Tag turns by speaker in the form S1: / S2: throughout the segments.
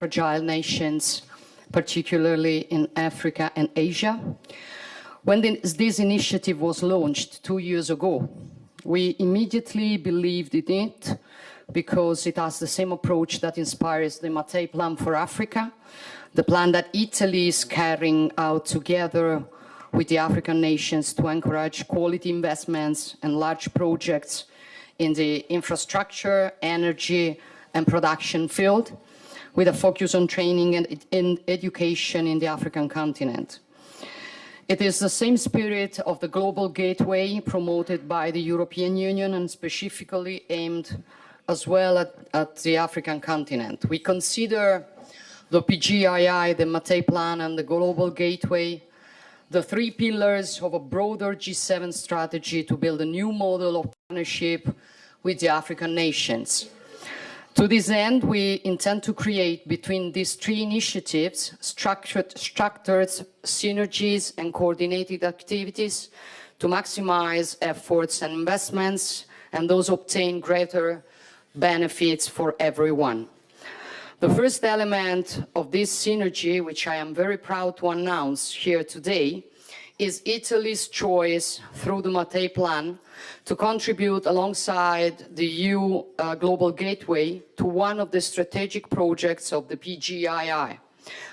S1: fragile nations, particularly in Africa and Asia. When this initiative was launched 2 years ago, we immediately believed in it because it has the same approach that inspires the Mattei Plan for Africa, the plan that Italy is carrying out together with the African nations to encourage quality investments and large projects in the infrastructure, energy, and production field, with a focus on training and education in the African continent. It is the same spirit of the Global Gateway promoted by the European Union and specifically aimed as well at the African continent. We consider the PGII, the Mattei Plan, and the Global Gateway the three pillars of a broader G7 strategy to build a new model of partnership with the African nations. To this end, we intend to create between these three initiatives structured synergies and coordinated activities to maximize efforts and investments and those obtain greater benefits for everyone. The first element of this synergy, which I am very proud to announce here today, is Italy's choice through the Mattei Plan to contribute alongside the EU Global Gateway to one of the strategic projects of the PGII.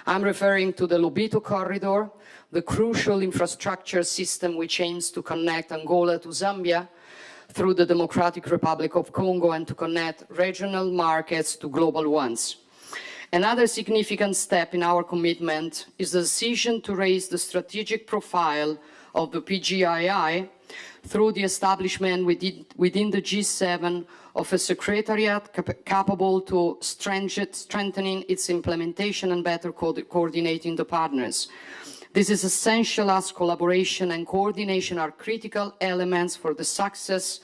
S1: I'm referring to the Lobito Corridor, the crucial infrastructure system which aims to connect Angola to Zambia through the Democratic Republic of Congo and to connect regional markets to global ones. Another significant step in our commitment is the decision to raise the strategic profile of the PGII through the establishment within the G7 of a secretariat capable to strengthening its implementation and better coordinating the partners. This is essential as collaboration and coordination are critical elements for the success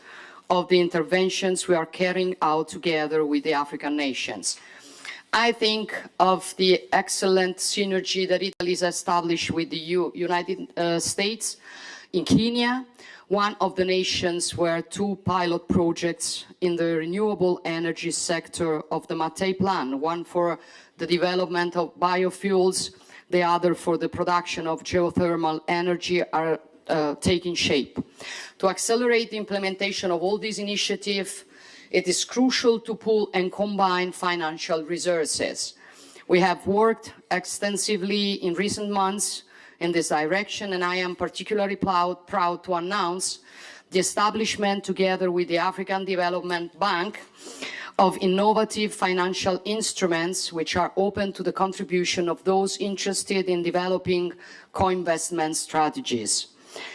S1: of the interventions we are carrying out together with the African nations. I think of the excellent synergy that Italy has established with the United States in Kenya, one of the nations where two pilot projects in the renewable energy sector of the Mattei Plan, one for the development of biofuels, the other for the production of geothermal energy, are taking shape. To accelerate the implementation of all these initiatives, it is crucial to pool and combine financial resources. We have worked extensively in recent months in this direction, and I am particularly proud to announce the establishment, together with the African Development Bank, of innovative financial instruments which are open to the contribution of those interested in developing co-investment strategies.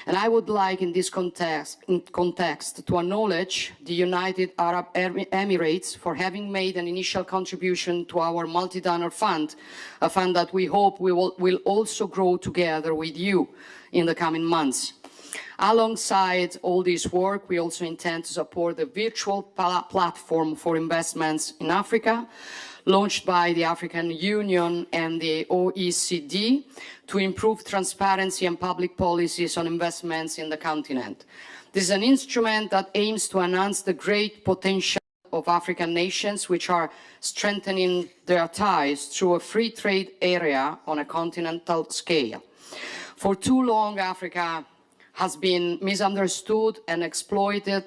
S1: And I would like in this context to acknowledge the United Arab Emirates for having made an initial contribution to our multi-donor fund, a fund that we hope will also grow together with you in the coming months. Alongside all this work, we also intend to support the virtual platform for investments in Africa, launched by the African Union and the OECD to improve transparency and public policies on investments in the continent. This is an instrument that aims to enhance the great potential of African nations which are strengthening their ties through a free trade area on a continental scale. For too long, Africa has been misunderstood and exploited,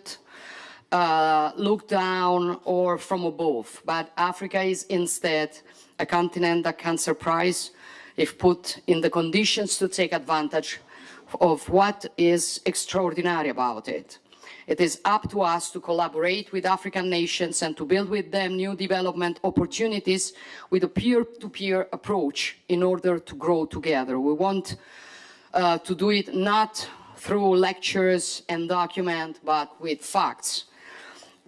S1: looked down or from above, but Africa is instead a continent that can surprise if put in the conditions to take advantage of what is extraordinary about it. It is up to us to collaborate with African nations and to build with them new development opportunities with a peer-to-peer approach in order to grow together. We want to do it not through lectures and documents, but with facts,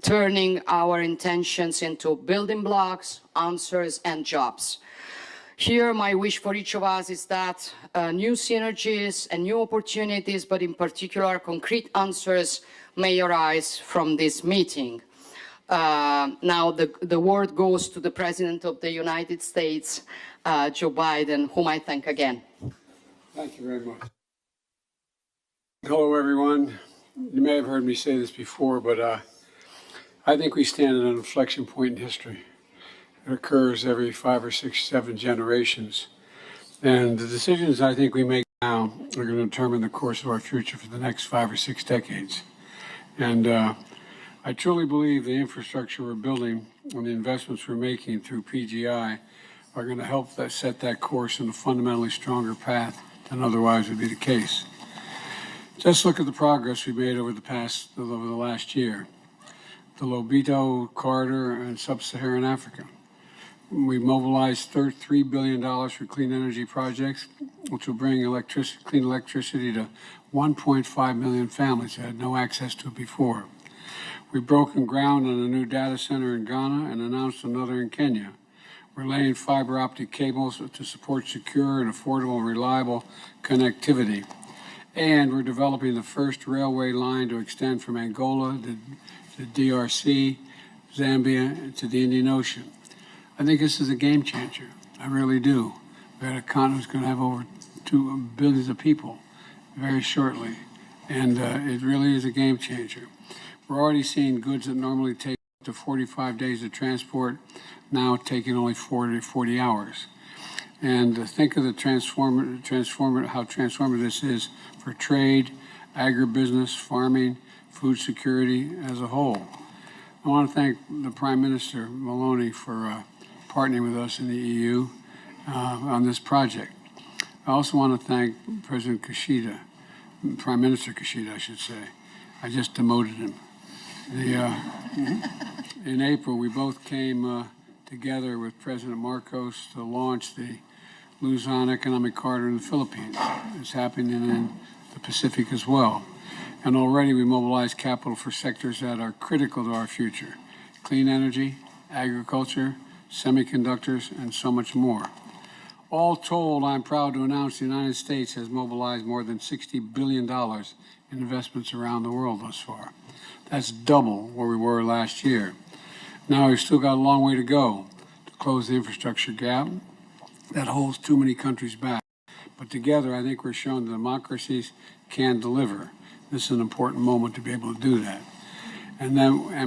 S1: turning our intentions into building blocks, answers, and jobs. Here, my wish for each of us is that new synergies and new opportunities, but in particular concrete answers, may arise from this meeting. Now, the word goes to the President of the United States, Joe Biden, whom I thank again.
S2: Thank you very much. Hello, everyone. You may have heard me say this before, but I think we stand at an inflection point in history. that occurs every 5 or 6, 7 generations. And the decisions I think we make now are going to determine the course of our future for the next 5 or 6 decades. And I truly believe the infrastructure we're building and the investments we're making through PGI are going to help set that course in a fundamentally stronger path than otherwise would be the case. Just look at the progress we've made over the last year. The Lobito corridor in sub-Saharan Africa. We mobilized $3 billion for clean energy projects, which will bring clean electricity to 1.5 million families that had no access to it before. We've broken ground on a new data center in Ghana and announced another in Kenya. We're laying fiber optic cables to support secure and affordable and reliable connectivity. And we're developing the first railway line to extend from Angola to the DRC, Zambia, to the Indian Ocean. I think this is a game changer. I really do. We're at a continent that's going to have over 2 billion of people very shortly. And it really is a game changer. We're already seeing goods that normally take up to 45 days to transport, now taking only 40 hours. And think of the how transformative this is for trade, agribusiness, farming, food security as a whole. I want to thank the Prime Minister Maloney for partnering with us in the EU on this project. I also want to thank President Kishida, Prime Minister Kishida, I should say. I just demoted him. In April, we both came together with President Marcos to launch the Luzon Economic Corridor in the Philippines. It's happening in the Pacific as well. And already we mobilized capital for sectors that are critical to our future: clean energy, agriculture, semiconductors, and so much more. All told, I'm proud to announce the United States has mobilized more than $60 billion in investments around the world thus far. That's double where we were last year. Now we've still got a long way to go to close the infrastructure gap that holds too many countries back. But together, I think we're showing that democracies can deliver. This is an important moment to be able to do that. And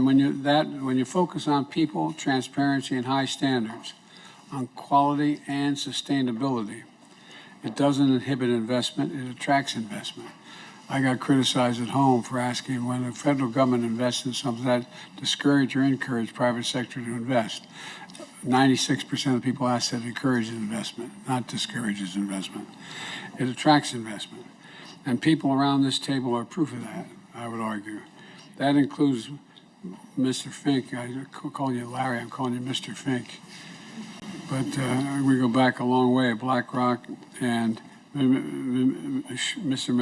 S2: when you focus on people, transparency, and high standards, on quality and sustainability, it doesn't inhibit investment, it attracts investment. I got criticized at home for asking when the federal government invests in something that discourage or encourage private sector to invest. 96% of the people asked that encourages investment, not discourages investment. It attracts investment. And people around this table are proof of that, I would argue. That includes Mr. Fink. I call you Larry, I'm calling you Mr. Fink. But we go back a long way, BlackRock and Mr.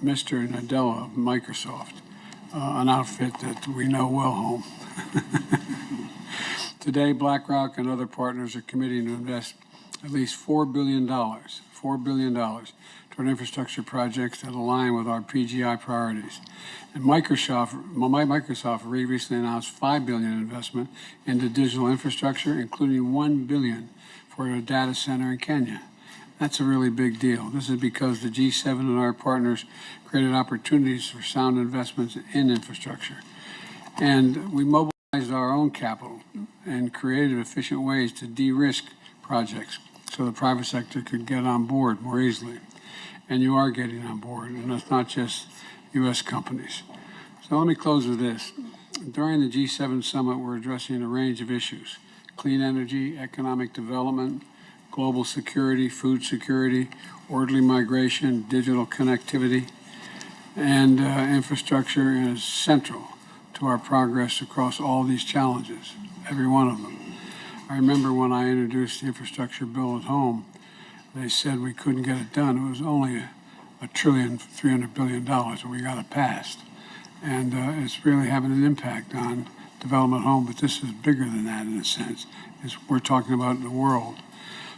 S2: Nadella of Microsoft, an outfit that we know well home. Today, BlackRock and other partners are committing to invest at least $4 billion toward infrastructure projects that align with our PGI priorities. And Microsoft recently announced $5 billion investment into digital infrastructure, including $1 billion for a data center in Kenya. That's a really big deal. This is because the G7 and our partners created opportunities for sound investments in infrastructure. And we mobilized our own capital and created efficient ways to de-risk projects so the private sector could get on board more easily. And you are getting on board, and it's not just U.S. companies. So let me close with this. During the G7 summit, we're addressing a range of issues: clean energy, economic development, global security, food security, orderly migration, digital connectivity, and infrastructure is central to our progress across all these challenges, every one of them. I remember when I introduced the infrastructure bill at home, they said we couldn't get it done. It was only $1.3 trillion, and we got it passed. And it's really having an impact on development home, but this is bigger than that in a sense. We're talking about the world.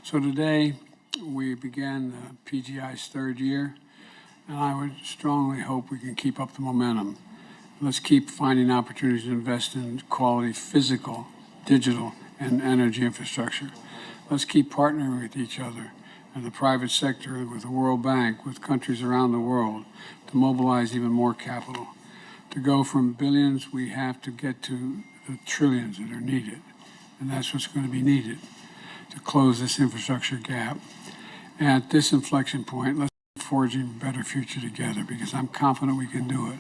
S2: So today, we began PGI's third year, and I would strongly hope we can keep up the momentum. Let's keep finding opportunities to invest in quality physical, digital, and energy infrastructure. Let's keep partnering with each other and the private sector, with the World Bank, with countries around the world, to mobilize even more capital. To go from billions, we have to get to the trillions that are needed. and that's what's going to be needed to close this infrastructure gap. And at this inflection point, let's forge a better future together, because I'm confident we can do it.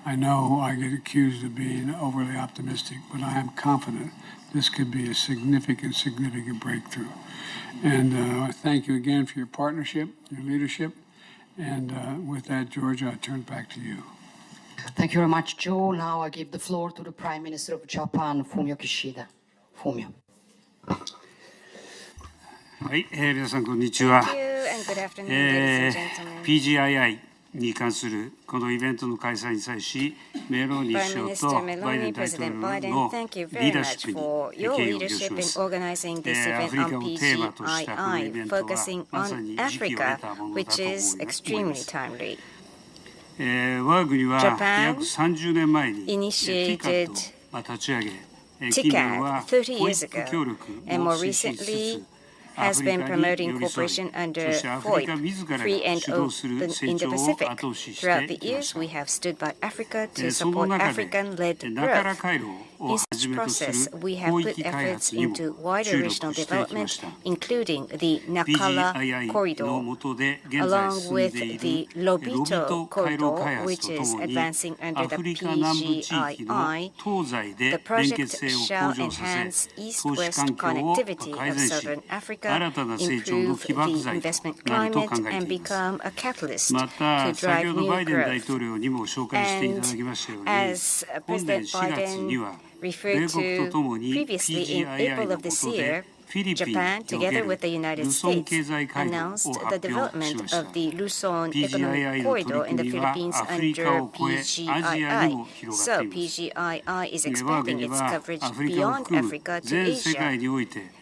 S2: I know I get accused of being overly optimistic, but I am confident this could be a significant breakthrough. And I thank you again for your partnership, your leadership. And with that, Georgia, I turn it back to you.
S1: Thank you very much, Joe. Now I give the floor to the Prime Minister of Japan, Fumio Kishida. Fumio.
S3: はい、皆さんこんにちは。
S4: Thank you and good afternoon, ladies and gentlemen.
S3: PGII に関するこのイベントの開催に際し、メローニ
S4: Prime
S3: 首相
S4: Minister
S3: とバイデ
S4: Meloni,
S3: ン大統領
S4: President
S3: の
S4: Biden, thank you
S3: リー
S4: very
S3: ダーシ
S4: much
S3: ップ
S4: for
S3: に
S4: your
S3: 敬意を表し
S4: leadership
S3: ま
S4: in
S3: す。
S4: organizing this
S3: ア
S4: event
S3: フリカ
S4: on
S3: をテーマとしたこのイベ
S4: PGII,
S3: ントは
S4: focusing
S3: まさ
S4: on
S3: に時期を得
S4: Africa,
S3: たものだ
S4: which
S3: と思い
S4: is
S3: ま
S4: extremely
S3: す。
S4: timely.
S3: 我が国は
S4: Japan
S3: 約30年前に
S4: initiated
S3: TICAD を立ち上げ、近年
S4: TICAD
S3: は
S4: 30
S3: 保
S4: years
S3: 育協
S4: ago,
S3: 力
S4: and
S3: を
S4: more
S3: 推進しつ
S4: recently
S3: つ、
S4: has been promoting cooperation under FOIP, free and open in the Pacific. Throughout the years, we have stood by Africa to support African-led growth. In such process, we have put efforts into wider regional development, including the Nakala Corridor, along with the Lobito Corridor, which is advancing under the PGII. The project shall enhance east-west connectivity of southern Africa, improve the investment climate, and become a catalyst to drive new growth. And as President Biden referred to previously in April of this year, Japan, together with the United States, announced the development of the Luzon Economic Corridor in the Philippines under PGII. So PGII is expanding its coverage beyond Africa to Asia.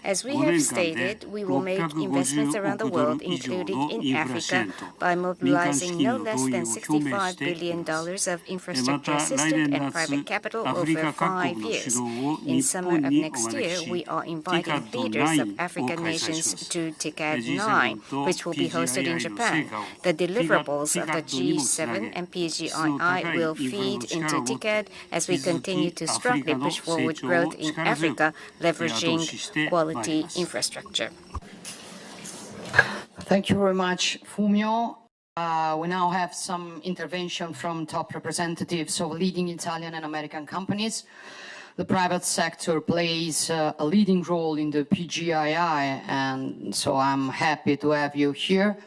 S4: As we have stated, we will make investments around the world, including in Africa, by mobilizing no less than $65 billion of infrastructure assistance and private capital over 5 years. In summer of next year, we are inviting leaders of African nations to TICAD 9, which will be hosted in Japan. The deliverables of the G7 and PGII will feed into TICAD as we continue to strongly push forward growth in Africa, leveraging quality infrastructure.
S1: Thank you very much, Fumio. We now have some intervention from top representatives of leading Italian and American companies. The private sector plays a leading role in the PGII, and so I'm happy to have you here.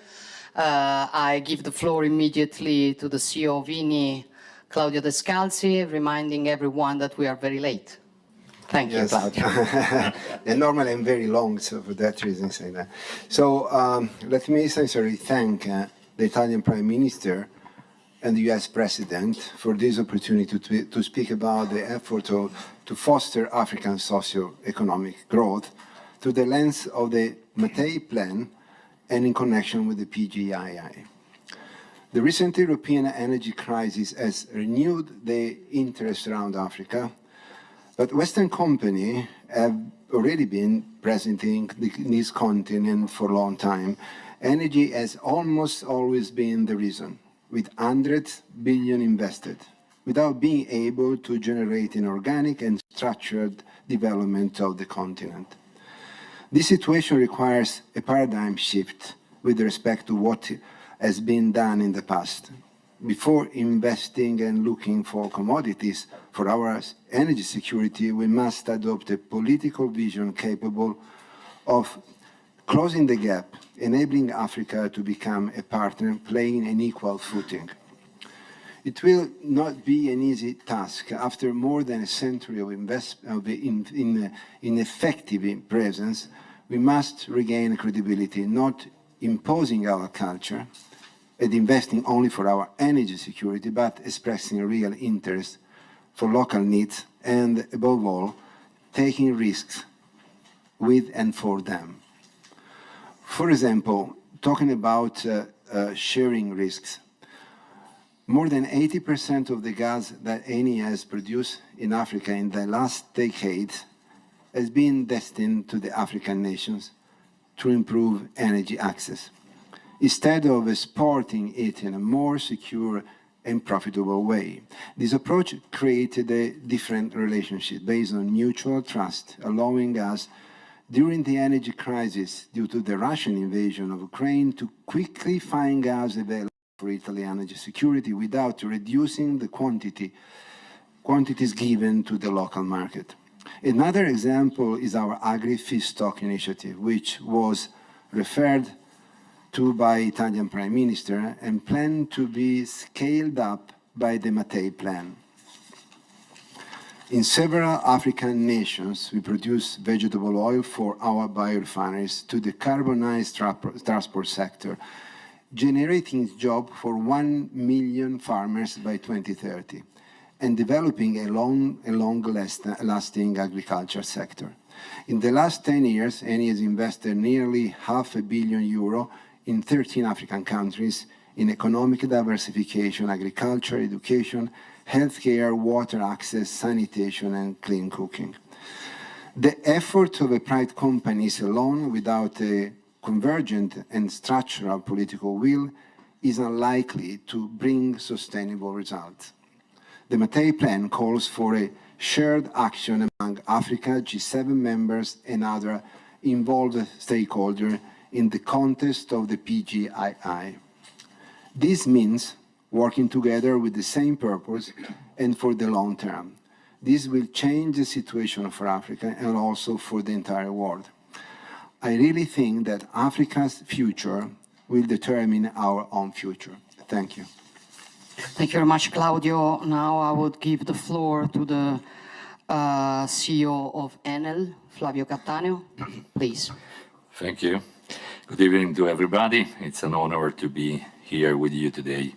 S1: I give the floor immediately to the CEO of INI, Claudio Descalzi, reminding everyone that we are very late. Thank you, Claudio.
S5: And normally I'm very long, so for that reason I say that. So let me sincerely thank the Italian Prime Minister and the US President for this opportunity to speak about the effort to foster African socio-economic growth through the lens of the Mattei Plan and in connection with the PGII. The recent European energy crisis has renewed the interest around Africa, but Western companies have already been present in this continent for a long time. Energy has almost always been the reason, with hundreds of billions invested, without being able to generate an organic and structured development of the continent. This situation requires a paradigm shift with respect to what has been done in the past. Before investing and looking for commodities for our energy security, we must adopt a political vision capable of closing the gap, enabling Africa to become a partner playing an equal footing. It will not be an easy task. After more than a century of ineffective presence, we must regain credibility, not imposing our culture and investing only for our energy security, but expressing a real interest for local needs and, above all, taking risks with and for them. For example, talking about sharing risks, more than 80% of the gas that Eni has produced in Africa in the last decade has been destined to the African nations to improve energy access. Instead of exporting it in a more secure and profitable way. This approach created a different relationship based on mutual trust, allowing us, during the energy crisis due to the Russian invasion of Ukraine, to quickly find gas available for Italy energy security without reducing the quantities given to the local market. Another example is our agri-feedstock initiative, which was referred to by Italian Prime Minister and planned to be scaled up by the Mattei Plan. In several African nations, we produce vegetable oil for our biorefineries to decarbonize transport sector, generating jobs for 1 million farmers by 2030, and developing a long-lasting agriculture sector. In the last 10 years, Eni has invested nearly €500 million in 13 African countries in economic diversification, agriculture, education, healthcare, water access, sanitation, and clean cooking. The effort of a private companies alone, without a convergent and structural political will, is unlikely to bring sustainable results. The Mattei Plan calls for a shared action among Africa, G7 members, and other involved stakeholders in the context of the PGII. This means working together with the same purpose and for the long term. This will change the situation for Africa and also for the entire world. I really think that Africa's future will determine our own future. Thank you.
S1: Thank you very much, Claudio. Now I would give the floor to the CEO of Enel, Flavio Cattaneo. Please.
S6: Thank you. Good evening to everybody. It's an honor to be here with you today.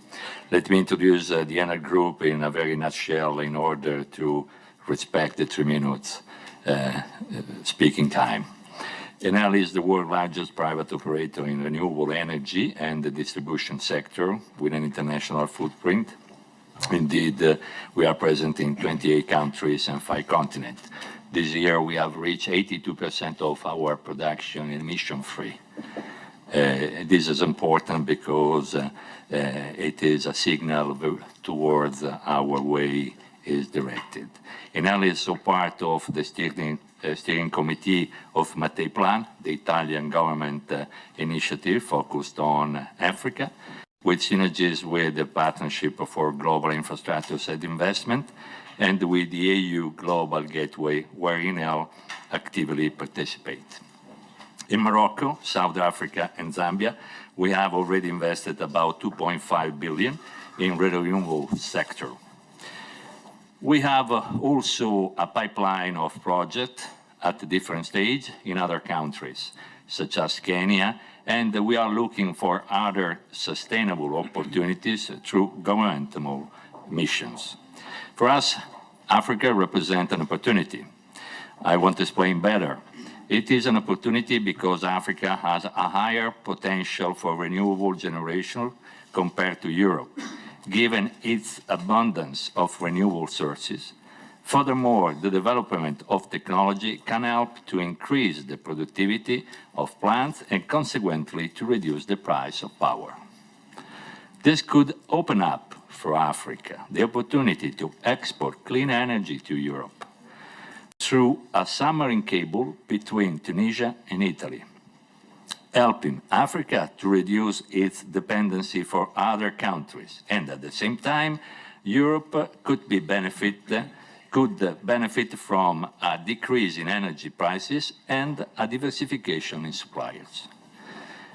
S6: Let me introduce the Enel Group in a very nutshell in order to respect the 3 minutes speaking time. Enel is the world's largest private operator in renewable energy and the distribution sector with an international footprint. Indeed, we are present in 28 countries and 5 continents. This year, we have reached 82% of our production emission-free. This is important because it is a signal towards our way is directed. Enel is also part of the steering committee of Mattei Plan, the Italian government initiative focused on Africa, with synergies with the Partnership for Global Infrastructures and Investment, and with the EU Global Gateway, where Enel actively participates. In Morocco, South Africa, and Zambia, we have already invested about 2.5 billion in the renewable sector. We have also a pipeline of projects at different stages in other countries, such as Kenya, and we are looking for other sustainable opportunities through governmental missions. For us, Africa represents an opportunity. I want to explain better. It is an opportunity because Africa has a higher potential for renewable generation compared to Europe, given its abundance of renewable sources. Furthermore, the development of technology can help to increase the productivity of plants and consequently to reduce the price of power. This could open up for Africa the opportunity to export clean energy to Europe through a submarine cable between Tunisia and Italy, helping Africa to reduce its dependency for other countries. And at the same time, Europe could benefit from a decrease in energy prices and a diversification in suppliers.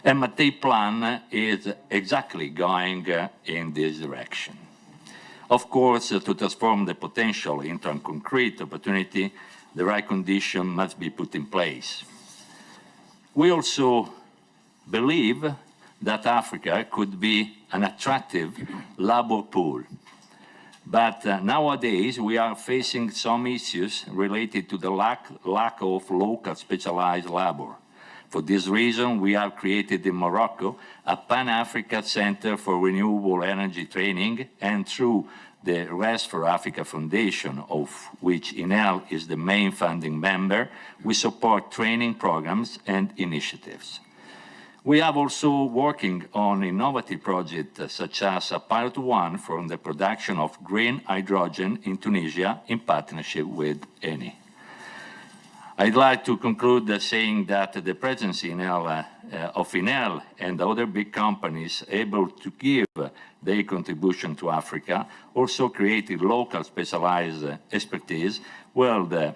S6: And Mattei Plan is exactly going in this direction. Of course, to transform the potential into a concrete opportunity, the right condition must be put in place. We also believe that Africa could be an attractive labor pool. But nowadays, we are facing some issues related to the lack of local specialized labor. For this reason, we have created in Morocco a Pan-Africa Center for Renewable Energy Training, and through the Rest for Africa Foundation, of which Enel is the main funding member, we support training programs and initiatives. We are also working on innovative projects such as a pilot one for the production of green hydrogen in Tunisia in partnership with Eni. I'd like to conclude saying that the presence of Enel and other big companies able to give their contribution to Africa also created local specialized expertise will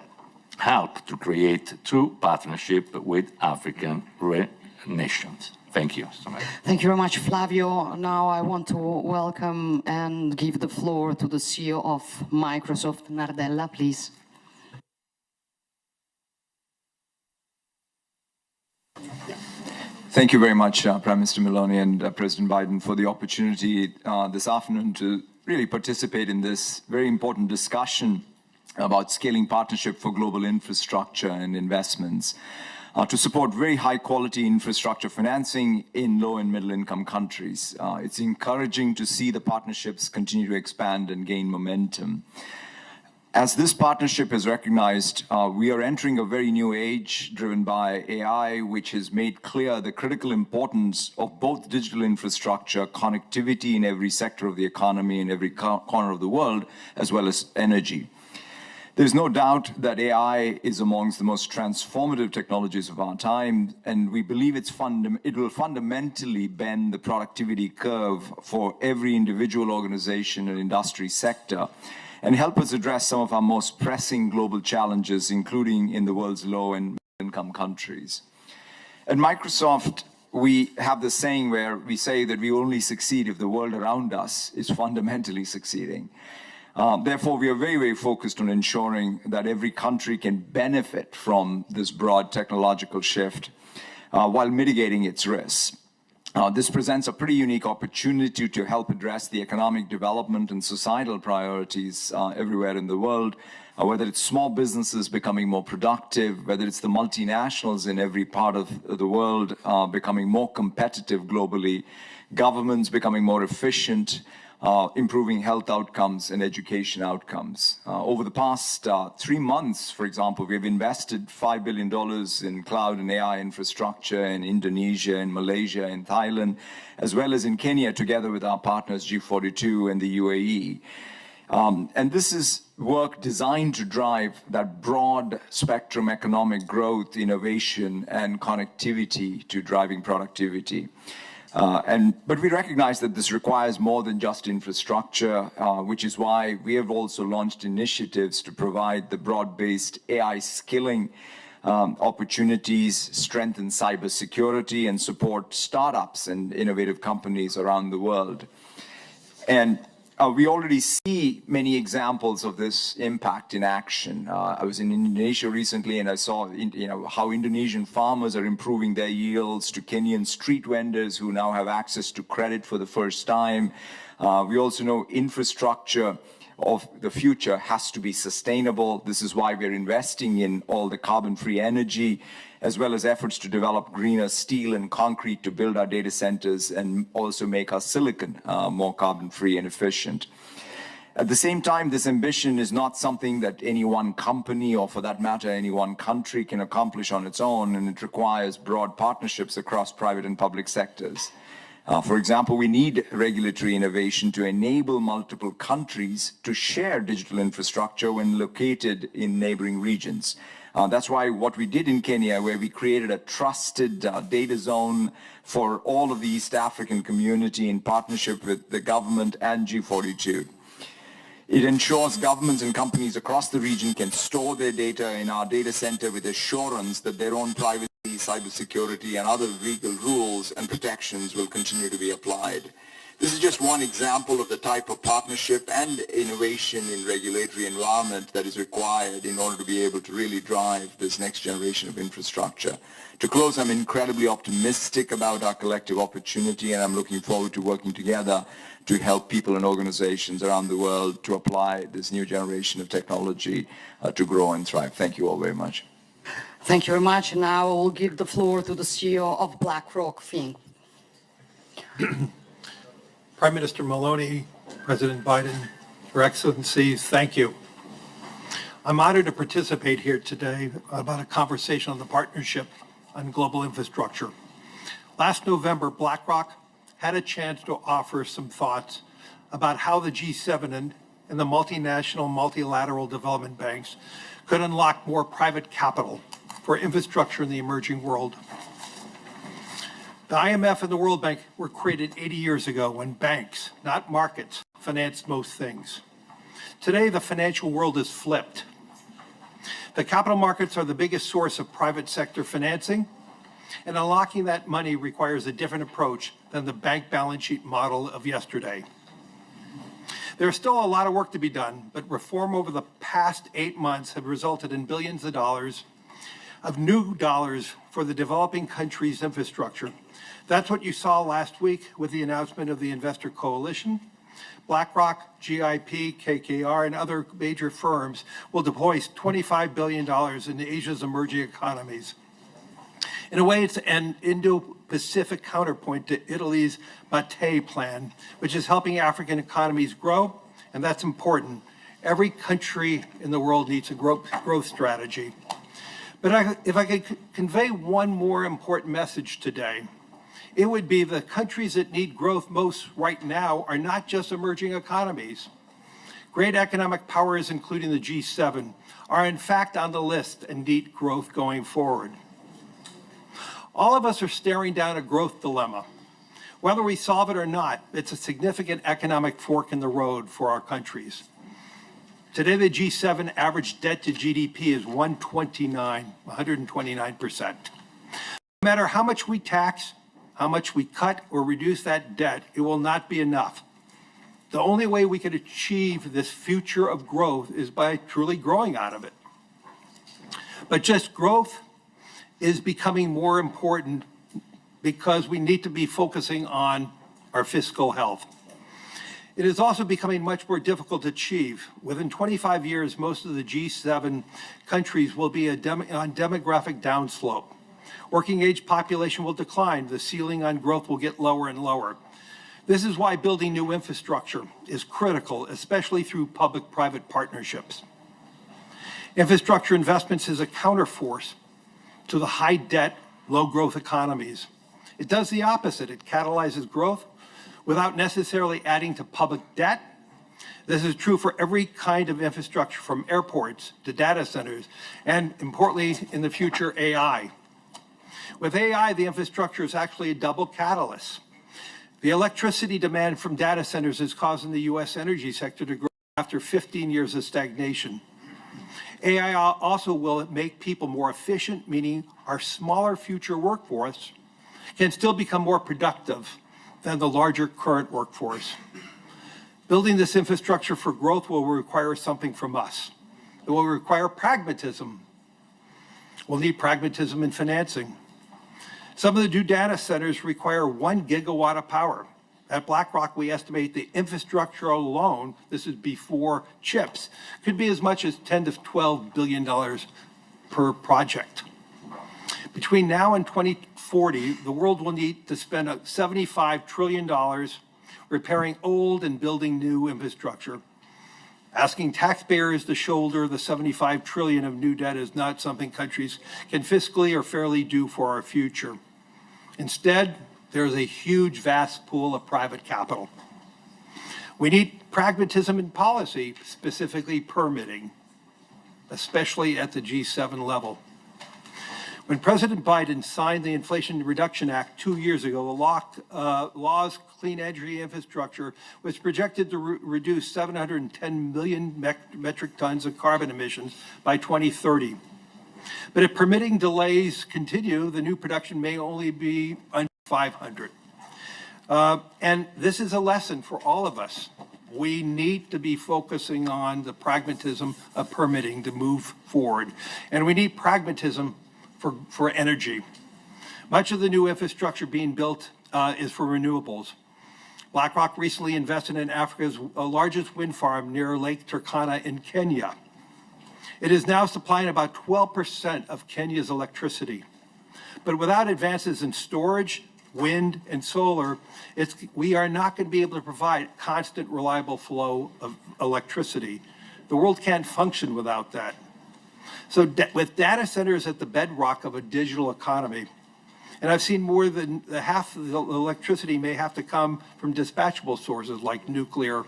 S6: help to create true partnership with African nations. Thank you so much.
S1: Thank you very much, Flavio. Now I want to welcome and give the floor to the CEO of Microsoft, Nardella, please.
S7: Thank you very much, Prime Minister Maloney and President Biden, for the opportunity this afternoon to really participate in this very important discussion about scaling partnership for global infrastructure and investments to support very high-quality infrastructure financing in low- and middle-income countries. It's encouraging to see the partnerships continue to expand and gain momentum. As this partnership is recognized, we are entering a very new age driven by AI, which has made clear the critical importance of both digital infrastructure, connectivity in every sector of the economy, in every corner of the world, as well as energy. There's no doubt that AI is amongst the most transformative technologies of our time, and we believe it will fundamentally bend the productivity curve for every individual organization and industry sector, and help us address some of our most pressing global challenges, including in the world's low and middle-income countries. At Microsoft, we have this saying where we say that we only succeed if the world around us is fundamentally succeeding. Therefore, we are very, very focused on ensuring that every country can benefit from this broad technological shift while mitigating its risks. This presents a pretty unique opportunity to help address the economic development and societal priorities everywhere in the world, whether it's small businesses becoming more productive, whether it's the multinationals in every part of the world becoming more competitive globally, governments becoming more efficient, improving health outcomes and education outcomes. Over the past 3 months, for example, we've invested $5 billion in cloud and AI infrastructure in Indonesia, in Malaysia, in Thailand, as well as in Kenya, together with our partners G42 and the UAE. And this is work designed to drive that broad spectrum economic growth, innovation, and connectivity to driving productivity. But we recognize that this requires more than just infrastructure, which is why we have also launched initiatives to provide the broad-based AI skilling opportunities, strengthen cybersecurity, and support startups and innovative companies around the world. And we already see many examples of this impact in action. I was in Indonesia recently, and I saw how Indonesian farmers are improving their yields, to Kenyan street vendors who now have access to credit for the first time. We also know infrastructure of the future has to be sustainable. This is why we're investing in all the carbon-free energy, as well as efforts to develop greener steel and concrete to build our data centers and also make our silicon more carbon-free and efficient. At the same time, this ambition is not something that any one company, or for that matter, any one country can accomplish on its own, and it requires broad partnerships across private and public sectors. For example, we need regulatory innovation to enable multiple countries to share digital infrastructure when located in neighboring regions. That's why what we did in Kenya, where we created a trusted data zone for all of the East African community in partnership with the government and G42. It ensures governments and companies across the region can store their data in our data center with assurance that their own privacy, cybersecurity, and other legal rules and protections will continue to be applied. This is just one example of the type of partnership and innovation in regulatory environment that is required in order to be able to really drive this next generation of infrastructure. To close, I'm incredibly optimistic about our collective opportunity, and I'm looking forward to working together to help people and organizations around the world to apply this new generation of technology to grow and thrive. Thank you all very much.
S1: Thank you very much. Now I will give the floor to the CEO of BlackRock, Finn.
S8: Prime Minister Maloney, President Biden, Your Excellencies, thank you. I'm honored to participate here today about a conversation on the partnership on global infrastructure. Last November, BlackRock had a chance to offer some thoughts about how the G7 and the multinational multilateral development banks could unlock more private capital for infrastructure in the emerging world. The IMF and the World Bank were created 80 years ago when banks, not markets, financed most things. Today, the financial world is flipped. The capital markets are the biggest source of private sector financing, and unlocking that money requires a different approach than the bank balance sheet model of yesterday. There's still a lot of work to be done, but reform over the past 8 months have resulted in billions of new dollars for the developing countries' infrastructure. That's what you saw last week with the announcement of the Investor Coalition. BlackRock, GIP, KKR, and other major firms will deploy $25 billion in Asia's emerging economies. In a way, it's an Indo-Pacific counterpoint to Italy's Mattei plan, which is helping African economies grow, and that's important. Every country in the world needs a growth strategy. But if I could convey one more important message today, it would be the countries that need growth most right now are not just emerging economies. Great economic powers, including the G7, are in fact on the list and need growth going forward. All of us are staring down a growth dilemma. Whether we solve it or not, it's a significant economic fork in the road for our countries. Today, the G7 average debt to GDP is 129%. No matter how much we tax, how much we cut or reduce that debt, it will not be enough. The only way we can achieve this future of growth is by truly growing out of it. But just growth is becoming more important because we need to be focusing on our fiscal health. It is also becoming much more difficult to achieve. Within 25 years, most of the G7 countries will be on demographic downslope. Working age population will decline. The ceiling on growth will get lower and lower. This is why building new infrastructure is critical, especially through public-private partnerships. Infrastructure investments is a counterforce to the high debt, low growth economies. It does the opposite. It catalyzes growth without necessarily adding to public debt. This is true for every kind of infrastructure, from airports to data centers, and importantly, in the future, AI. With AI, the infrastructure is actually a double catalyst. The electricity demand from data centers is causing the U.S. energy sector to grow after 15 years of stagnation. AI also will make people more efficient, meaning our smaller future workforce can still become more productive than the larger current workforce. Building this infrastructure for growth will require something from us. It will require pragmatism. We'll need pragmatism in financing. Some of the new data centers require 1 gigawatt of power. At BlackRock, we estimate the infrastructure alone, this is before chips, could be as much as $10 to $12 billion per project. Between now and 2040, the world will need to spend $75 trillion repairing old and building new infrastructure. Asking taxpayers to shoulder the $75 trillion of new debt is not something countries can fiscally or fairly do for our future. Instead, there's a huge, vast pool of private capital. We need pragmatism in policy, specifically permitting, especially at the G7 level. When President Biden signed the Inflation Reduction Act 2 years ago, the law's clean energy infrastructure was projected to reduce 710 million metric tons of carbon emissions by 2030. But if permitting delays continue, the new production may only be under 500. And this is a lesson for all of us. We need to be focusing on the pragmatism of permitting to move forward. And we need pragmatism for energy. Much of the new infrastructure being built is for renewables. BlackRock recently invested in Africa's largest wind farm near Lake Turkana in Kenya. It is now supplying about 12% of Kenya's electricity. But without advances in storage, wind, and solar, we are not going to be able to provide constant, reliable flow of electricity. The world can't function without that. So with data centers at the bedrock of a digital economy, And I've seen more than half of the electricity may have to come from dispatchable sources like nuclear,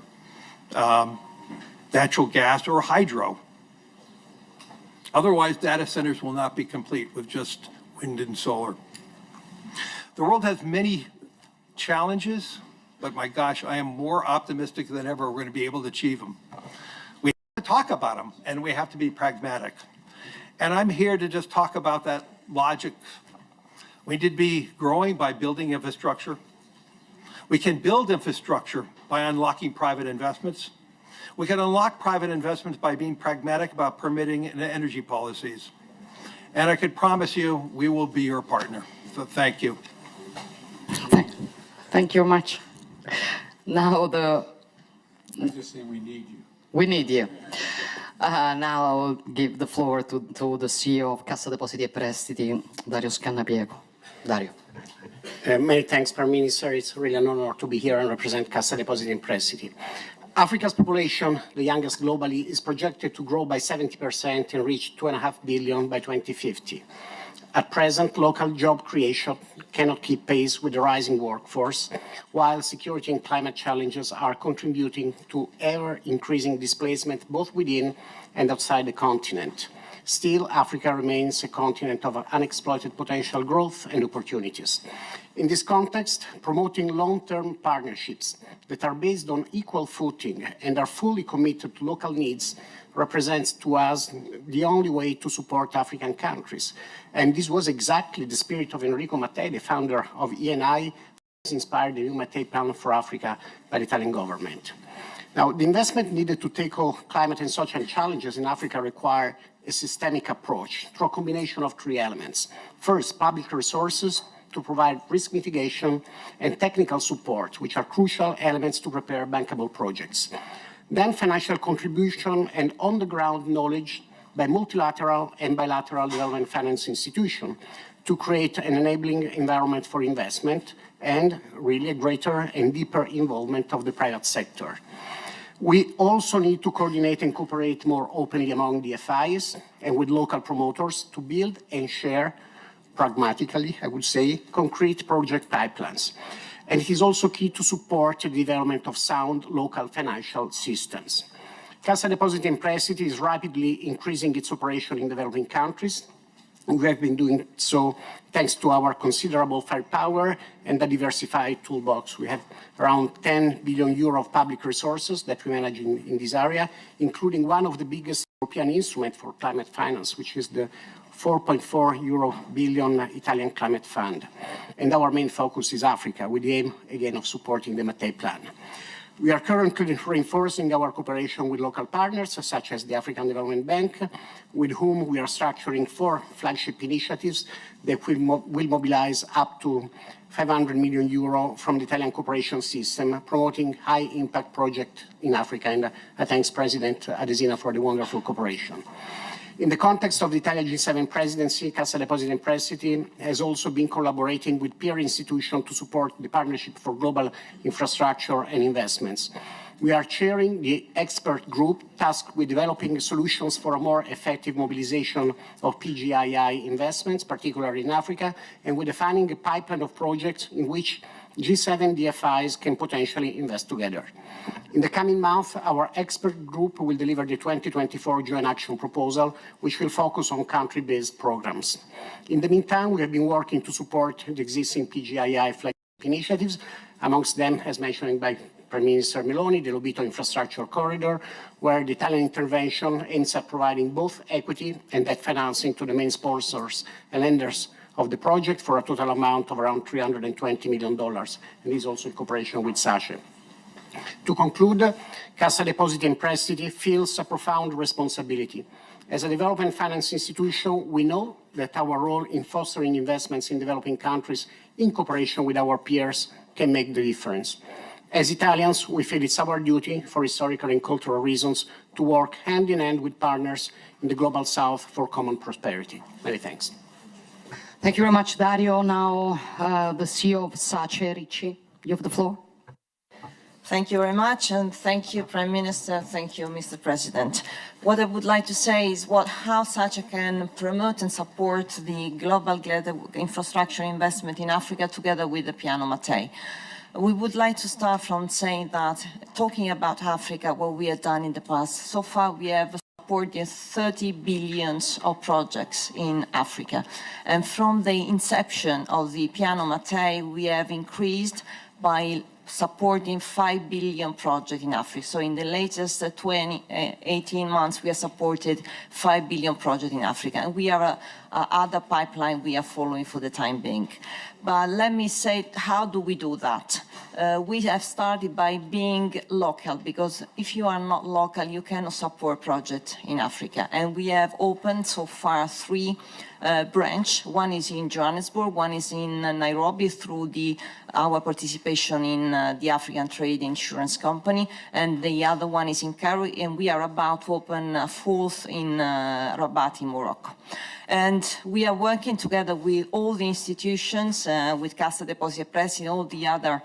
S8: natural gas, or hydro. Otherwise, data centers will not be complete with just wind and solar. The world has many challenges, but my gosh, I am more optimistic than ever we're going to be able to achieve them. We have to talk about them, and we have to be pragmatic. And I'm here to just talk about that logic. We need to be growing by building infrastructure. We can build infrastructure by unlocking private investments. We can unlock private investments by being pragmatic about permitting and energy policies. And I could promise you, we will be your partner. So thank you.
S1: Thank you much. Now
S2: I'm just saying we need you.
S1: we need you. Now I'll give the floor to the CEO of Cassa Depositi e Prestiti, Dario Scannapiego. Dario.
S9: Many thanks, Prime Minister. It's really an honor to be here and represent Cassa Depositi e Prestiti. Africa's population, the youngest globally, is projected to grow by 70% and reach 2.5 billion by 2050. At present, local job creation cannot keep pace with the rising workforce, while security and climate challenges are contributing to ever-increasing displacement both within and outside the continent. Still, Africa remains a continent of unexploited potential growth and opportunities. In this context, promoting long-term partnerships that are based on equal footing and are fully committed to local needs represents to us the only way to support African countries. And this was exactly the spirit of Enrico Mattei, the founder of ENI, who inspired the new Mattei Plan for Africa by the Italian government. Now, the investment needed to tackle climate and social challenges in Africa require a systemic approach through a combination of three elements. First, public resources to provide risk mitigation and technical support, which are crucial elements to prepare bankable projects. Then financial contribution and on-the-ground knowledge by multilateral and bilateral development finance institutions to create an enabling environment for investment and really a greater and deeper involvement of the private sector. We also need to coordinate and cooperate more openly among the FIs and with local promoters to build and share, pragmatically, I would say, concrete project pipelines. And it is also key to support the development of sound local financial systems. Cassa Depositi e Prestiti is rapidly increasing its operation in developing countries. We have been doing so thanks to our considerable firepower and a diversified toolbox. We have around 10 billion euro of public resources that we manage in this area, including one of the biggest European instruments for climate finance, which is the 4.4 billion Italian Climate Fund. And our main focus is Africa, with the aim, again, of supporting the Mattei Plan. We are currently reinforcing our cooperation with local partners, such as the African Development Bank, with whom we are structuring 4 flagship initiatives that will mobilize up to 500 million euro from the Italian cooperation system, promoting high-impact projects in Africa. And I thank President Adesina for the wonderful cooperation. In the context of the Italian G7 presidency, Cassa Depositi e Prestiti has also been collaborating with peer institutions to support the Partnership for Global Infrastructure and Investments. We are chairing the expert group tasked with developing solutions for a more effective mobilization of PGII investments, particularly in Africa, and with defining a pipeline of projects in which G7 DFIs can potentially invest together. In the coming month, our expert group will deliver the 2024 Joint Action Proposal, which will focus on country-based programs. In the meantime, we have been working to support the existing PGII flagship initiatives, amongst them, as mentioned by Prime Minister Meloni, the Lobito Infrastructure Corridor, where the Italian intervention aims at providing both equity and debt financing to the main sponsors and lenders of the project for a total amount of around $320 million, and this is also in cooperation with SACE. To conclude, Cassa Depositi e Prestiti feels a profound responsibility. As a development finance institution, we know that our role in fostering investments in developing countries in cooperation with our peers can make the difference. As Italians, we feel it's our duty, for historical and cultural reasons, to work hand in hand with partners in the Global South for common prosperity. Many thanks.
S1: Thank you very much, Dario. Now, the CEO of SACE, Ricci, you have the floor.
S10: Thank you very much, and thank you, Prime Minister. Thank you, Mr. President. What I would like to say is how SACE can promote and support the global infrastructure investment in Africa together with the Piano Mattei. We would like to start from saying that, talking about Africa, what we have done in the past. So far, we have supported 30 billion of projects in Africa. And from the inception of the Piano Mattei, we have increased by supporting 5 billion projects in Africa. So in the latest 18 months, we have supported 5 billion projects in Africa. And we are other pipeline we are following for the time being. But let me say, how do we do that? We have started by being local, because if you are not local, you cannot support projects in Africa. And we have opened so far 3 branches. One is in Johannesburg, one is in Nairobi through our participation in the African Trade Insurance Company, and the other one is in Cairo, and we are about to open a 4th in Rabat in Morocco. And we are working together with all the institutions, with Cassa Depositi e Prestiti, all the other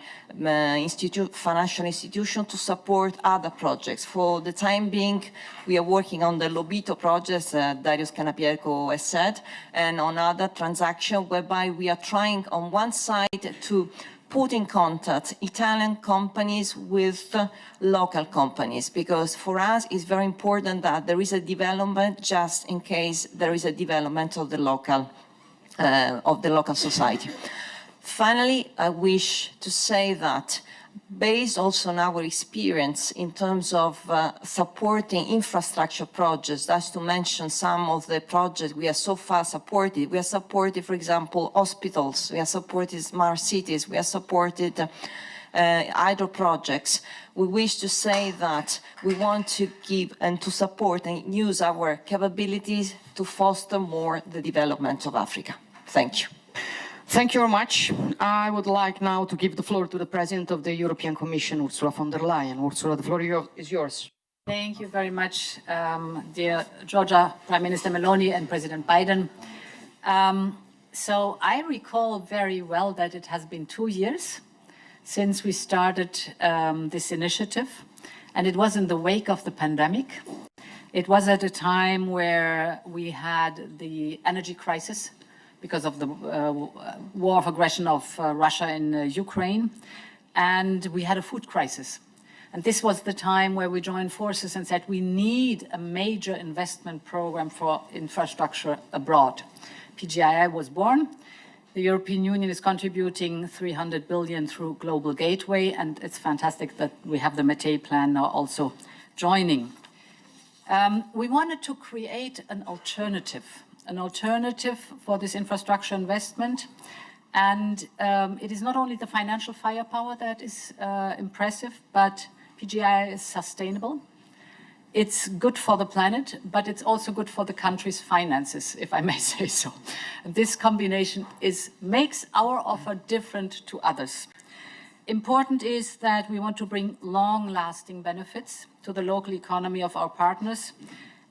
S10: financial institutions to support other projects. For the time being, we are working on the Lobito projects, Darius Canapierco has said, and on other transactions whereby we are trying on one side to put in contact Italian companies with local companies, because for us it's very important that there is a development just in case there is a development of the local society. Finally, I wish to say that based also on our experience in terms of supporting infrastructure projects, that's to mention some of the projects we have so far supported. We have supported, for example, hospitals, we have supported smart cities, we have supported hydro projects. We wish to say that we want to give and to support and use our capabilities to foster more the development of Africa. Thank you.
S1: Thank you very much. I would like now to give the floor to the President of the European Commission, Ursula von der Leyen. Ursula, the floor is yours.
S11: Thank you very much, dear Georgia, Prime Minister Meloni and President Biden. So I recall very well that it has been 2 years since we started this initiative, and it was in the wake of the pandemic. It was at a time where we had the energy crisis because of the war of aggression of Russia in Ukraine, and we had a food crisis. And this was the time where we joined forces and said we need a major investment program for infrastructure abroad. PGII was born. The European Union is contributing 300 billion through Global Gateway, and it's fantastic that we have the Mattei plan now also joining. We wanted to create an alternative for this infrastructure investment. And it is not only the financial firepower that is impressive, but PGI is sustainable. It's good for the planet, but it's also good for the country's finances, if I may say so. This combination makes our offer different to others. Important is that we want to bring long-lasting benefits to the local economy of our partners.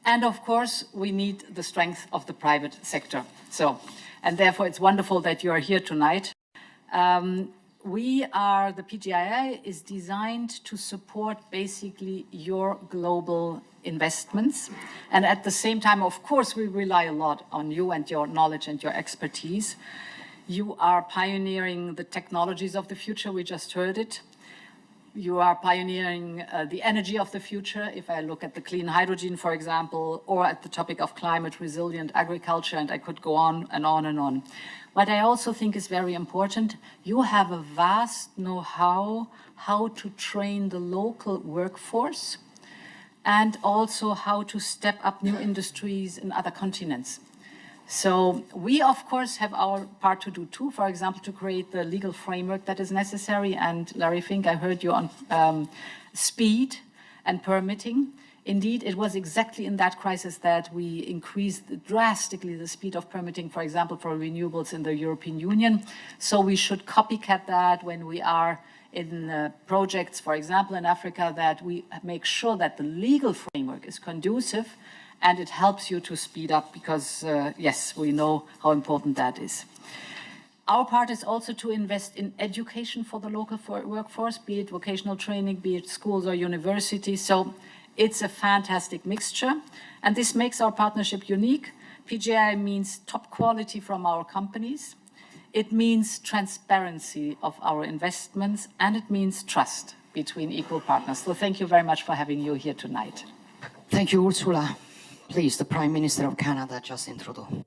S11: And of course, we need the strength of the private sector. And therefore, it's wonderful that you are here tonight. The PGII is designed to support basically your global investments. And at the same time, of course, we rely a lot on you and your knowledge and your expertise. You are pioneering the technologies of the future, we just heard it. You are pioneering the energy of the future, if I look at the clean hydrogen, for example, or at the topic of climate resilient agriculture, and I could go on and on and on. What I also think is very important, you have a vast know-how how to train the local workforce and also how to step up new industries in other continents. So we, of course, have our part to do too, for example, to create the legal framework that is necessary. And Larry Fink, I heard you on speed and permitting. Indeed, it was exactly in that crisis that we increased drastically the speed of permitting, for example, for renewables in the European Union. So we should copycat that when we are in projects, for example, in Africa, that we make sure that the legal framework is conducive and it helps you to speed up because, yes, we know how important that is. Our part is also to invest in education for the local workforce, be it vocational training, be it schools or universities. So it's a fantastic mixture, and this makes our partnership unique. PGI means top quality from our companies. It means transparency of our investments, and it means trust between equal partners. So thank you very much for having you here tonight.
S1: Thank you, Ursula. Please, the Prime Minister of Canada, Justin Trudeau.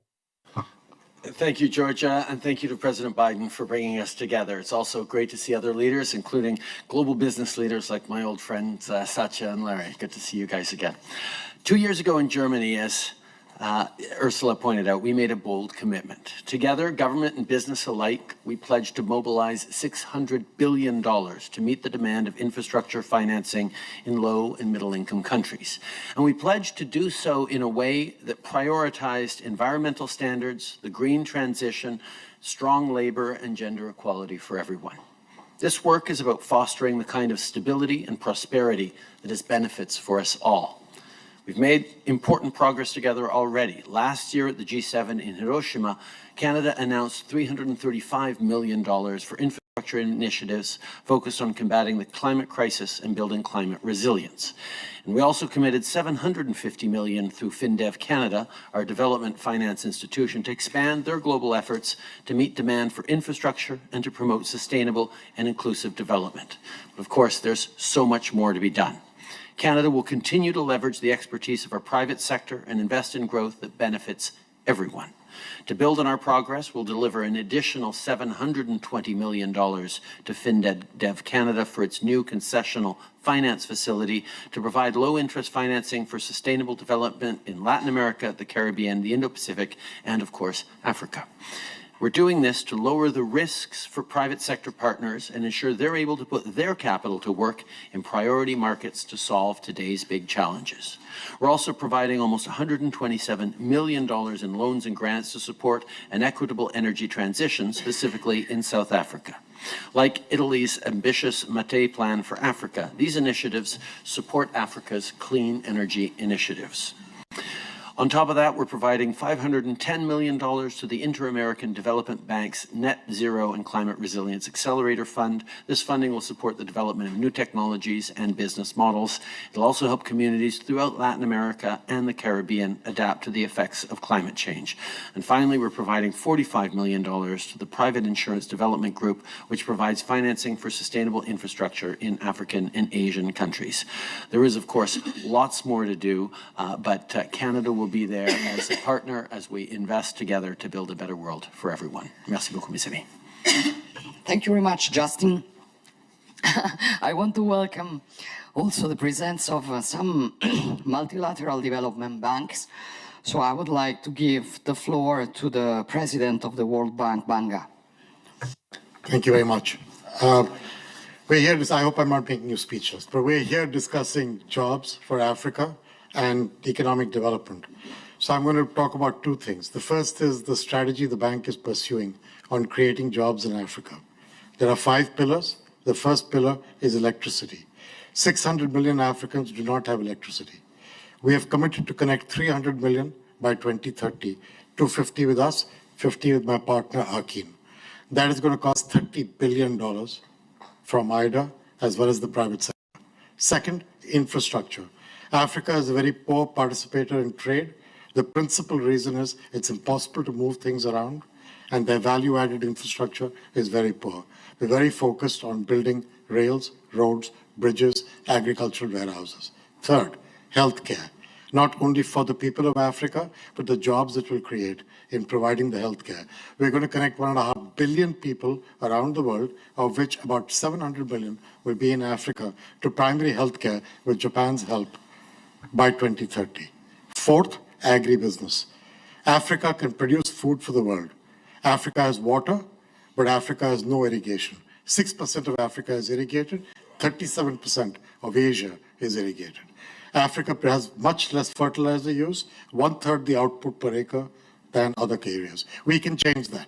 S12: Thank you, Georgia, and thank you to President Biden for bringing us together. It's also great to see other leaders, including global business leaders like my old friends Satya and Larry. Good to see you guys again. 2 years ago in Germany, as Ursula pointed out, we made a bold commitment. Together, government and business alike, we pledged to mobilize $600 billion to meet the demand of infrastructure financing in low and middle income countries. And we pledged to do so in a way that prioritized environmental standards, the green transition, strong labor, and gender equality for everyone. This work is about fostering the kind of stability and prosperity that has benefits for us all. We've made important progress together already. Last year at the G7 in Hiroshima, Canada announced $335 million for infrastructure initiatives focused on combating the climate crisis and building climate resilience. And we also committed $750 million through FinDev Canada, our development finance institution, to expand their global efforts to meet demand for infrastructure and to promote sustainable and inclusive development. But of course, there's so much more to be done. Canada will continue to leverage the expertise of our private sector and invest in growth that benefits everyone. To build on our progress, we'll deliver an additional $720 million to FinDev Canada for its new concessional finance facility to provide low-interest financing for sustainable development in Latin America, the Caribbean, the Indo-Pacific, and of course, Africa. We're doing this to lower the risks for private sector partners and ensure they're able to put their capital to work in priority markets to solve today's big challenges. We're also providing almost $127 million in loans and grants to support an equitable energy transition, specifically in South Africa. Like Italy's ambitious Mattei Plan for Africa, these initiatives support Africa's clean energy initiatives. On top of that, we're providing $510 million to the Inter-American Development Bank's Net Zero and Climate Resilience Accelerator Fund. This funding will support the development of new technologies and business models. It'll also help communities throughout Latin America and the Caribbean adapt to the effects of climate change. And finally, we're providing $45 million to the Private Insurance Development Group, which provides financing for sustainable infrastructure in African and Asian countries. There is, of course, lots more to do, but Canada will be there as a partner as we invest together to build a better world for everyone. Merci beaucoup, mes amis.
S1: Thank you very much, Justin. I want to welcome also the presence of some multilateral development banks. So I would like to give the floor to the president of the World Bank, Banga.
S13: Thank you very much. We're here, I hope I'm not making you speechless, but we're here discussing jobs for Africa and economic development. So I'm going to talk about two things. The first is the strategy the bank is pursuing on creating jobs in Africa. There are 5 pillars. The first pillar is electricity. 600 million Africans do not have electricity. We have committed to connect 300 million by 2030, 250 with us, 50 with my partner Akin. That is going to cost $30 billion from IDA as well as the private sector. Second, infrastructure. Africa is a very poor participator in trade. The principal reason is it's impossible to move things around, and their value-added infrastructure is very poor. We're very focused on building rails, roads, bridges, agricultural warehouses. Third, healthcare. Not only for the people of Africa, but the jobs it will create in providing the healthcare. We're going to connect 1.5 billion people around the world, of which about 700 million will be in Africa, to primary healthcare with Japan's help by 2030. Fourth, agribusiness. Africa can produce food for the world. Africa has water, but Africa has no irrigation. 6% of Africa is irrigated, 37% of Asia is irrigated. Africa has much less fertilizer use, 1/3 the output per acre than other areas. We can change that.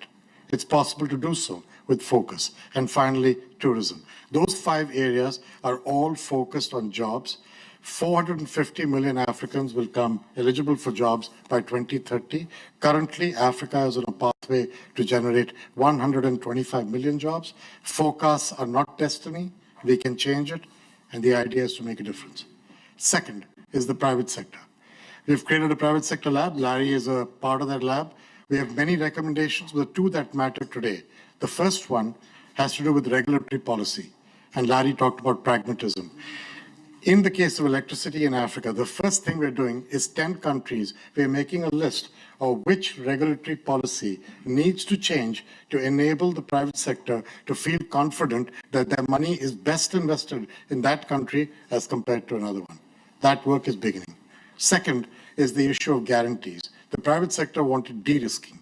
S13: It's possible to do so with focus. And finally, tourism. Those 5 areas are all focused on jobs 450 million Africans will come eligible for jobs by 2030. Currently, Africa is on a pathway to generate 125 million jobs. Forecasts are not destiny. We can change it, and the idea is to make a difference. Second is the private sector. We've created a private sector lab. Larry is a part of that lab. We have many recommendations, but the two that matter today. The first one has to do with regulatory policy, and Larry talked about pragmatism. In the case of electricity in Africa, the first thing we're doing is 10 countries. We're making a list of which regulatory policy needs to change to enable the private sector to feel confident that their money is best invested in that country as compared to another one. That work is beginning. Second is the issue of guarantees. The private sector wanted de-risking.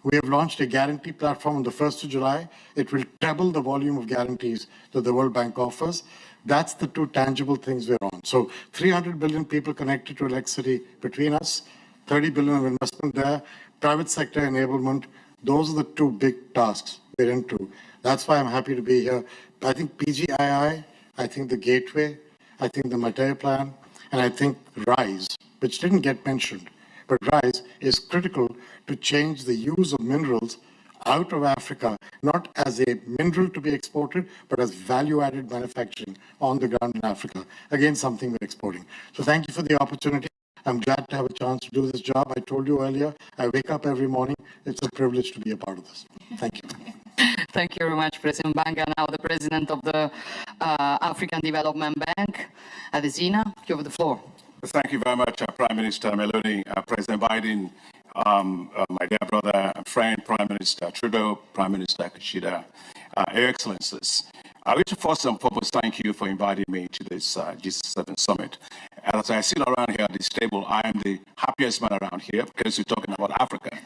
S13: We have launched a guarantee platform on the 1st of July. It will treble the volume of guarantees that the World Bank offers. That's the two tangible things we're on. So 300 billion people connected to electricity between us, 30 billion of investment there, private sector enablement. Those are the two big tasks we're into. That's why I'm happy to be here. I think PGII, I think the Gateway, I think the Mateo Plan, and I think RISE, which didn't get mentioned, but RISE is critical to change the use of minerals out of Africa, not as a mineral to be exported, but as value-added manufacturing on the ground in Africa. Again, something we're exporting. So thank you for the opportunity. I'm glad to have a chance to do this job. I told you earlier, I wake up every morning. It's a privilege to be a part of this. Thank you.
S1: Thank you very much, President Banga. Now the President of the African Development Bank, Adesina, you have the floor.
S14: Thank you very much, Prime Minister Meloni, President Biden, my dear brother and friend, Prime Minister Trudeau, Prime Minister Kishida, Your Excellencies. I wish to first and foremost thank you for inviting me to this G7 summit. As I sit around here at this table, I am the happiest man around here because we're talking about Africa.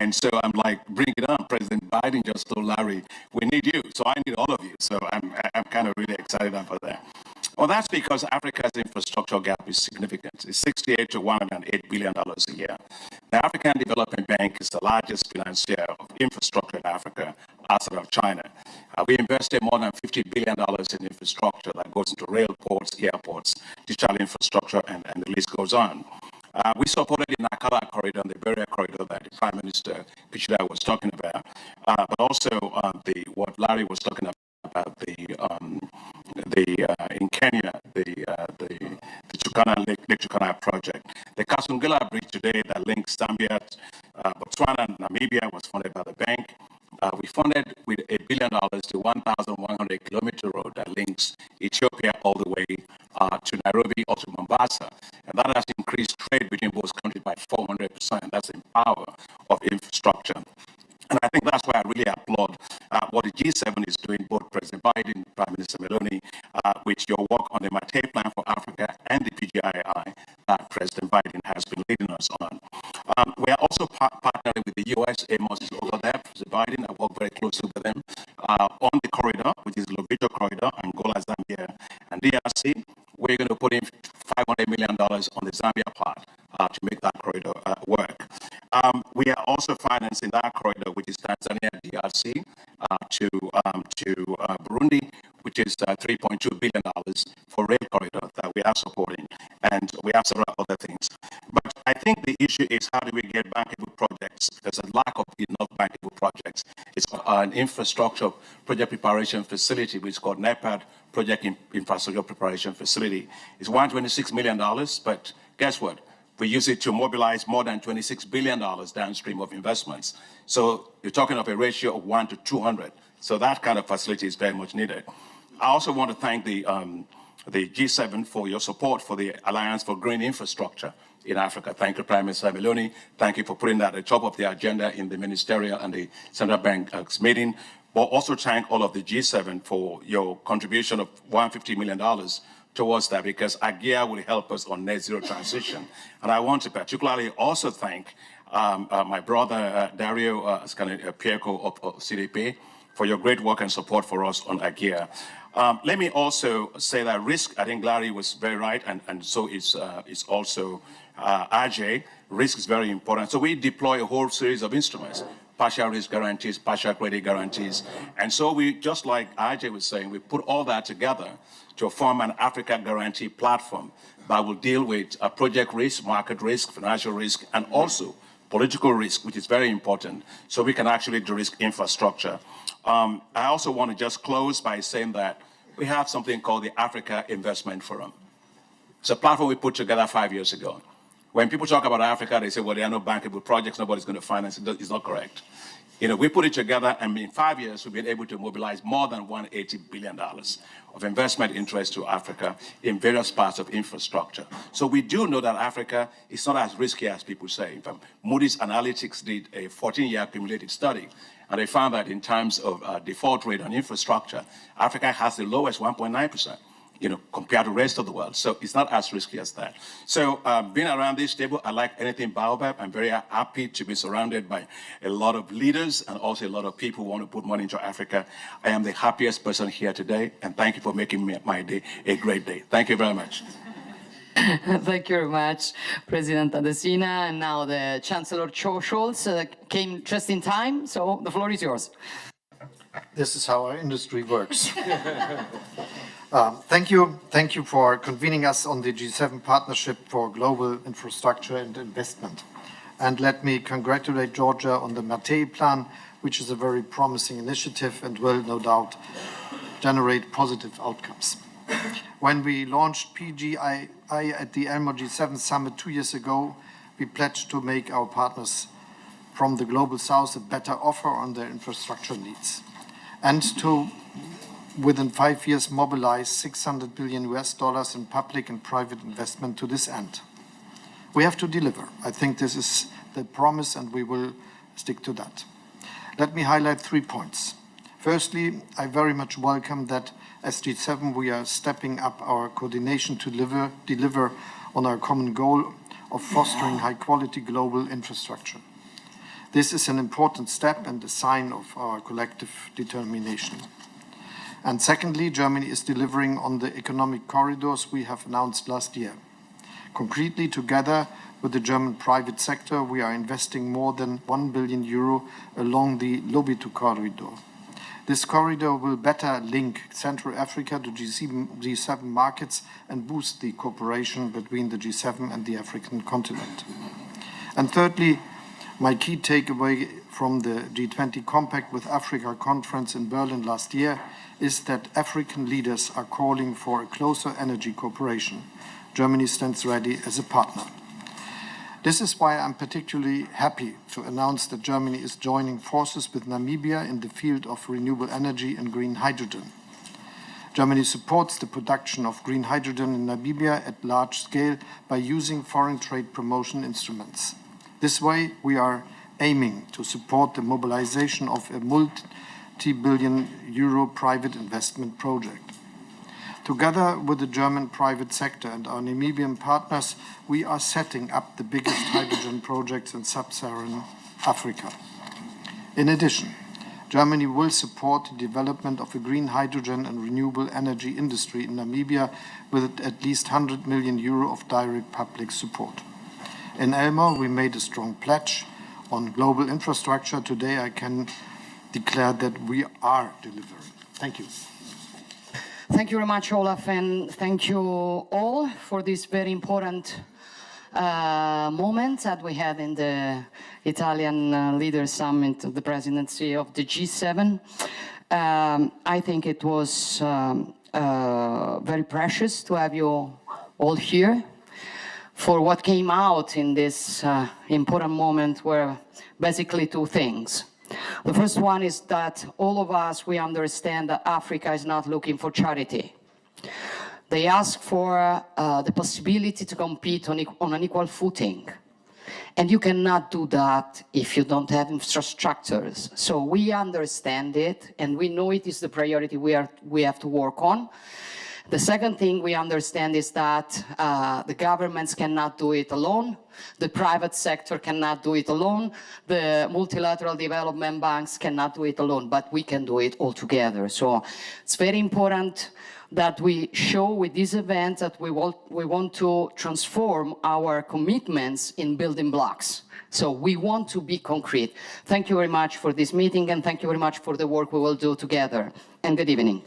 S14: And so I'm like, bring it on. President Biden just told Larry, we need you. So I need all of you. So I'm kind of really excited about that. Well, that's because Africa's infrastructure gap is significant. It's $68 to $108 billion a year. The African Development Bank is the largest financier of infrastructure in Africa outside of China. We invested more than $50 billion in infrastructure that goes into rail ports, airports, digital infrastructure, and the list goes on. We supported the Nakala corridor and the Berea corridor that the Prime Minister Kishida was talking about, but also what Larry was talking about in Kenya, the Turkana Lake Turkana project. The Kasungila Bridge today that links Zambia, Botswana, and Namibia was funded by the bank. We funded with $1 billion the 1,100 kilometer road that links Ethiopia all the way to Nairobi or to Mombasa. And that has increased trade between both countries by 400%. That's the power of infrastructure. And I think that's why I really applaud what the G7 is doing, both President Biden, Prime Minister Meloni, with your work on the Mateo Plan for Africa and the PGII that President Biden has been leading us on. We are also partnering with the U.S. Amos is over there, President Biden. I work very closely with them on the corridor, which is the Lobito corridor, Angola, Zambia, and DRC. We're going to put in $500 million on the Zambia part to make that corridor work. We are also financing that corridor, which is Tanzania DRC, to Burundi, which is $3.2 billion for rail corridor that we are supporting, and we have several other things. But I think the issue is how do we get bankable projects? There's a lack of enough bankable projects. It's an infrastructure project preparation facility, which is called NEPAD, Project Infrastructure Preparation Facility. It's $126 million, but guess what? We use it to mobilize more than $26 billion downstream of investments. So you're talking of a ratio of 1 to 200. So that kind of facility is very much needed. I also want to thank the G7 for your support for the Alliance for Green Infrastructure in Africa. Thank you, Prime Minister Meloni. Thank you for putting that at the top of the agenda in the ministerial and the Central Bank's meeting. But also thank all of the G7 for your contribution of $150 million towards that, because AGIA will help us on net zero transition. And I want to particularly also thank my brother Dario Pierco of CDP for your great work and support for us on AGIA. Let me also say that risk, I think Larry was very right, and so is also Ajay. Risk is very important. So we deploy a whole series of instruments, partial risk guarantees, partial credit guarantees. And so we, just like Ajay was saying, we put all that together to form an Africa guarantee platform that will deal with project risk, market risk, financial risk, and also political risk, which is very important, so we can actually de-risk infrastructure. I also want to just close by saying that we have something called the Africa Investment Forum. It's a platform we put together 5 years ago. When people talk about Africa, they say, well, there are no bankable projects, nobody's going to finance it. It's not correct. You know, we put it together, and in 5 years, we've been able to mobilize more than $180 billion of investment interest to Africa in various parts of infrastructure. So we do know that Africa is not as risky as people say. In fact, Moody's Analytics did a 14-year accumulated study, and they found that in terms of default rate on infrastructure, Africa has the lowest 1.9%. You know, compared to the rest of the world. So it's not as risky as that. So being around this table, I like anything Baobab. I'm very happy to be surrounded by a lot of leaders and also a lot of people who want to put money into Africa. I am the happiest person here today, and thank you for making my day a great day. Thank you very much.
S1: Thank you very much, President Adesina. And now the Chancellor Scholz came just in time, so the floor is yours.
S15: This is how our industry works. Thank you for convening us on the G7 Partnership for Global Infrastructure and Investment. And let me congratulate Georgia on the Mattei Plan, which is a very promising initiative and will no doubt generate positive outcomes. When we launched PGII at the Elmore G7 Summit 2 years ago, we pledged to make our partners from the Global South a better offer on their infrastructure needs, and to within 5 years mobilize $600 billion in public and private investment to this end. We have to deliver. I think this is the promise, and we will stick to that. Let me highlight 3 points. Firstly, I very much welcome that as G7 we are stepping up our coordination to deliver on our common goal of fostering high-quality global infrastructure. This is an important step and a sign of our collective determination. And secondly, Germany is delivering on the economic corridors we have announced last year. Concretely, together with the German private sector, we are investing more than €1 billion along the Lobito corridor. This corridor will better link Central Africa to G7 markets and boost the cooperation between the G7 and the African continent. And thirdly, my key takeaway from the G20 Compact with Africa conference in Berlin last year is that African leaders are calling for a closer energy cooperation. Germany stands ready as a partner. This is why I'm particularly happy to announce that Germany is joining forces with Namibia in the field of renewable energy and green hydrogen. Germany supports the production of green hydrogen in Namibia at large scale by using foreign trade promotion instruments. This way, we are aiming to support the mobilization of a multi-billion euro private investment project. Together with the German private sector and our Namibian partners, we are setting up the biggest hydrogen projects in sub-Saharan Africa. In addition, Germany will support the development of a green hydrogen and renewable energy industry in Namibia with at least €100 million of direct public support. In Elmore, we made a strong pledge on global infrastructure. Today, I can declare that we are delivering. Thank you.
S1: Thank you very much, Olaf, and thank you all for this very important moment that we had in the Italian Leaders Summit, the presidency of the G7. I think it was very precious to have you all here. For what came out in this important moment were basically 2 things. The first one is that all of us, we understand that Africa is not looking for charity. They ask for the possibility to compete on an equal footing. And you cannot do that if you don't have infrastructures. So we understand it, and we know it is the priority we have to work on. The second thing we understand is that the governments cannot do it alone. The private sector cannot do it alone. The multilateral development banks cannot do it alone, but we can do it all together. So it's very important that we show with this event that we want to transform our commitments in building blocks. So we want to be concrete. Thank you very much for this meeting, and thank you very much for the work we will do together. And good evening.